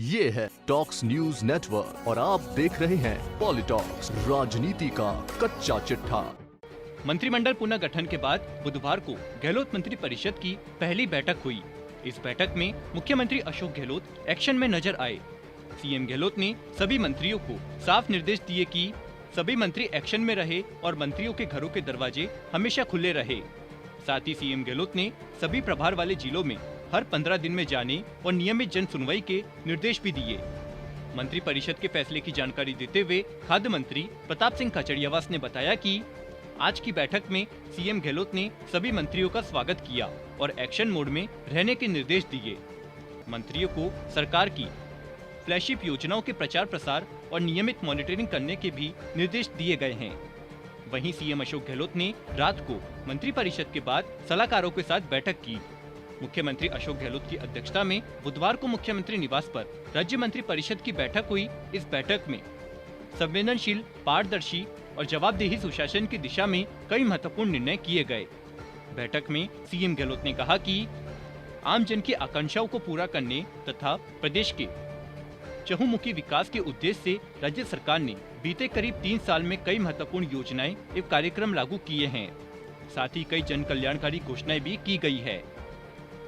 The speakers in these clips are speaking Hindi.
ये है टॉक्स न्यूज नेटवर्क और आप देख रहे हैं पॉलिटॉक्स, राजनीति का कच्चा चिट्ठा। मंत्रिमंडल पुनर्गठन के बाद बुधवार को गहलोत मंत्री परिषद की पहली बैठक हुई। इस बैठक में मुख्यमंत्री अशोक गहलोत एक्शन में नजर आए। सीएम गहलोत ने सभी मंत्रियों को साफ निर्देश दिए कि सभी मंत्री एक्शन में रहे और मंत्रियों के घरों के दरवाजे हमेशा खुले रहे। साथ ही सीएम गहलोत ने सभी प्रभार वाले जिलों में हर 15 दिन में जाने और नियमित जन सुनवाई के निर्देश भी दिए। मंत्री परिषद के फैसले की जानकारी देते हुए खाद्य मंत्री प्रताप सिंह खाचरियावास ने बताया कि आज की बैठक में सीएम गहलोत ने सभी मंत्रियों का स्वागत किया और एक्शन मोड में रहने के निर्देश दिए। मंत्रियों को सरकार की फ्लैगशिप योजनाओं के प्रचार प्रसार और नियमित मॉनिटरिंग करने के भी निर्देश दिए गए हैं। वहीं सीएम अशोक गहलोत ने रात को मंत्री परिषद के बाद सलाहकारों के साथ बैठक की। मुख्यमंत्री अशोक गहलोत की अध्यक्षता में बुधवार को मुख्यमंत्री निवास पर राज्य मंत्री परिषद की बैठक हुई। इस बैठक में संवेदनशील, पारदर्शी और जवाबदेही सुशासन की दिशा में कई महत्वपूर्ण निर्णय किए गए। बैठक में सीएम गहलोत ने कहा कि आम जन की आकांक्षाओं को पूरा करने तथा प्रदेश के चहुमुखी विकास के उद्देश्य से राज्य सरकार ने बीते करीब 3 साल में कई महत्वपूर्ण योजनाएं एवं कार्यक्रम लागू किए हैं। साथ ही कई जन कल्याणकारी घोषणाएं भी की गई है।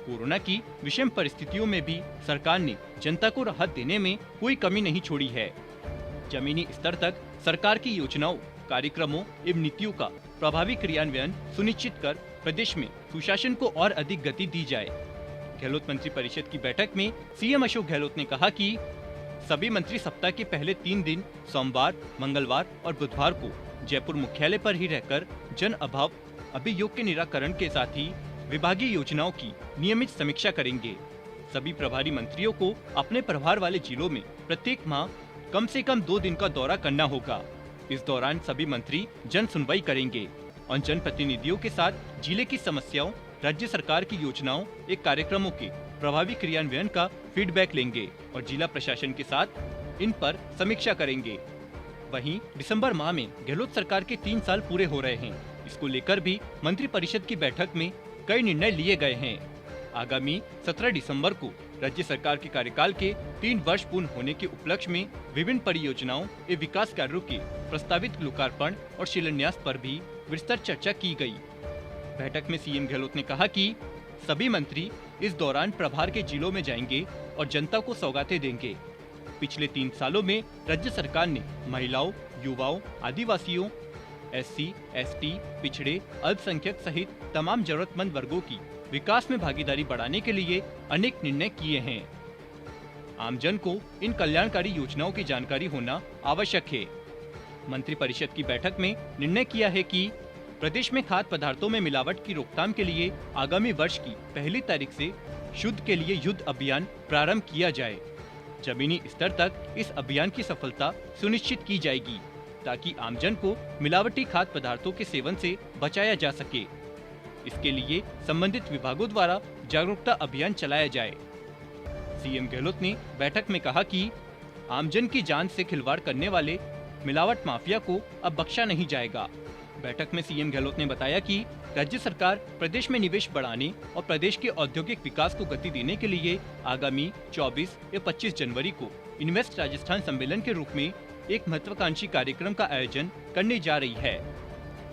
कोरोना की विषम परिस्थितियों में भी सरकार ने जनता को राहत देने में कोई कमी नहीं छोड़ी है। जमीनी स्तर तक सरकार की योजनाओं, कार्यक्रमों एवं नीतियों का प्रभावी क्रियान्वयन सुनिश्चित कर प्रदेश में सुशासन को और अधिक गति दी जाए। गहलोत मंत्री परिषद की बैठक में सीएम अशोक गहलोत ने कहा कि सभी मंत्री सप्ताह के पहले 3 दिन सोमवार, मंगलवार और बुधवार को जयपुर मुख्यालय पर ही रहकर जन अभाव अभियोग के निराकरण के साथ ही विभागीय योजनाओं की नियमित समीक्षा करेंगे। सभी प्रभारी मंत्रियों को अपने प्रभार वाले जिलों में प्रत्येक माह कम से कम 2 दिन का दौरा करना होगा। इस दौरान सभी मंत्री जन सुनवाई करेंगे और जनप्रतिनिधियों के साथ जिले की समस्याओं, राज्य सरकार की योजनाओं एक कार्यक्रमों के प्रभावी क्रियान्वयन का फीडबैक लेंगे और जिला प्रशासन के साथ इन पर समीक्षा करेंगे। वहीं दिसंबर माह में गहलोत सरकार के 3 साल पूरे हो रहे हैं। इसको लेकर भी मंत्री परिषद की बैठक में कई निर्णय लिए गए हैं। आगामी 17 दिसंबर को राज्य सरकार के कार्यकाल के 3 वर्ष पूर्ण होने के उपलक्ष्य में विभिन्न परियोजनाओं एवं विकास कार्यों के प्रस्तावित लोकार्पण और शिलान्यास पर भी विस्तृत चर्चा की गई। बैठक में सीएम गहलोत ने कहा कि सभी मंत्री इस दौरान प्रभार के जिलों में जाएंगे और जनता को सौगातें देंगे। पिछले 3 सालों में राज्य सरकार ने महिलाओं, युवाओं, आदिवासियों, SC, ST, पिछड़े, अल्पसंख्यक सहित तमाम जरूरतमंद वर्गों की विकास में भागीदारी बढ़ाने के लिए अनेक निर्णय किए हैं। आमजन को इन कल्याणकारी योजनाओं की जानकारी होना आवश्यक है। मंत्री परिषद की बैठक में निर्णय किया है कि प्रदेश में खाद्य पदार्थों में मिलावट की रोकथाम के लिए आगामी वर्ष की 1 तारीख से शुद्ध के लिए युद्ध अभियान प्रारंभ किया जाए। जमीनी स्तर तक इस अभियान की सफलता सुनिश्चित की जाएगी ताकि आमजन को मिलावटी खाद्य पदार्थों के सेवन से बचाया जा सके। इसके लिए संबंधित विभागों द्वारा जागरूकता अभियान चलाया जाए। सीएम गहलोत ने बैठक में कहा कि आमजन की जान से खिलवाड़ करने वाले मिलावट माफिया को अब बख्शा नहीं जाएगा। बैठक में सीएम गहलोत ने बताया कि राज्य सरकार प्रदेश में निवेश बढ़ाने और प्रदेश के औद्योगिक विकास को गति देने के लिए आगामी 24 या 25 जनवरी को इन्वेस्ट राजस्थान सम्मेलन के रूप में एक महत्वाकांक्षी कार्यक्रम का आयोजन करने जा रही है।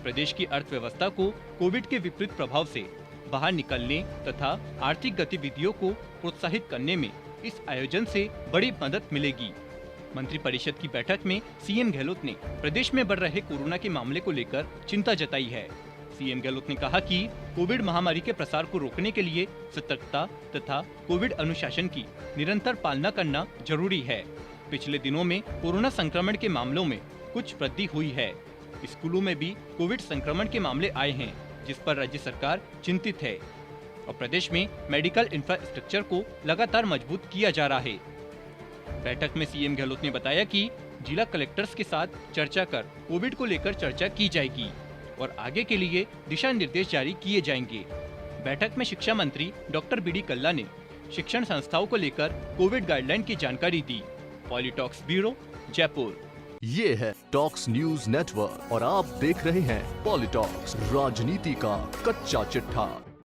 प्रदेश की अर्थव्यवस्था को कोविड के विपरीत प्रभाव से बाहर निकलने तथा आर्थिक गतिविधियों को प्रोत्साहित करने में इस आयोजन से बड़ी मदद मिलेगी। मंत्री परिषद की बैठक में सीएम गहलोत ने प्रदेश में बढ़ रहे कोरोना के मामले को लेकर चिंता जताई है। सीएम गहलोत ने कहा कि कोविड महामारी के प्रसार को रोकने के लिए सतर्कता तथा कोविड अनुशासन की निरंतर पालना करना जरूरी है। पिछले दिनों में कोरोना संक्रमण के मामलों में कुछ वृद्धि हुई है। स्कूलों में भी कोविड संक्रमण के मामले आए हैं, जिस पर राज्य सरकार चिंतित है और प्रदेश में मेडिकल इंफ्रास्ट्रक्चर को लगातार मजबूत किया जा रहा है। बैठक में सीएम गहलोत ने बताया कि जिला कलेक्टर्स के साथ चर्चा कर कोविड को लेकर चर्चा की जाएगी और आगे के लिए दिशा निर्देश जारी किए जाएंगे। बैठक में शिक्षा मंत्री डॉक्टर BD कल्ला ने शिक्षण संस्थाओं को लेकर कोविड गाइडलाइन की जानकारी दी। पॉलिटॉक्स ब्यूरो, जयपुर। ये है टॉक्स न्यूज नेटवर्क और आप देख रहे हैं पॉलिटॉक्स, राजनीति का कच्चा चिट्ठा।